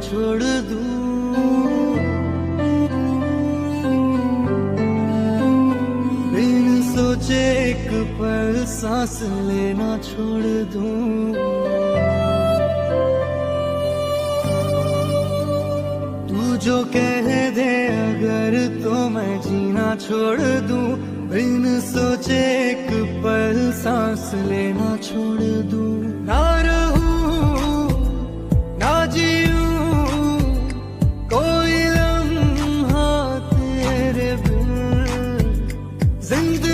छोड़ दूं, बिन सोचे एक पल सांस लेना छोड़ दूं। तू जो कह दे अगर तो मैं जीना छोड़ दूं, बिन सोचे एक पल सांस लेना छोड़ दूं। ना रहूं ना जीऊं कोई लम्हा तेरे बिन, जिंदगी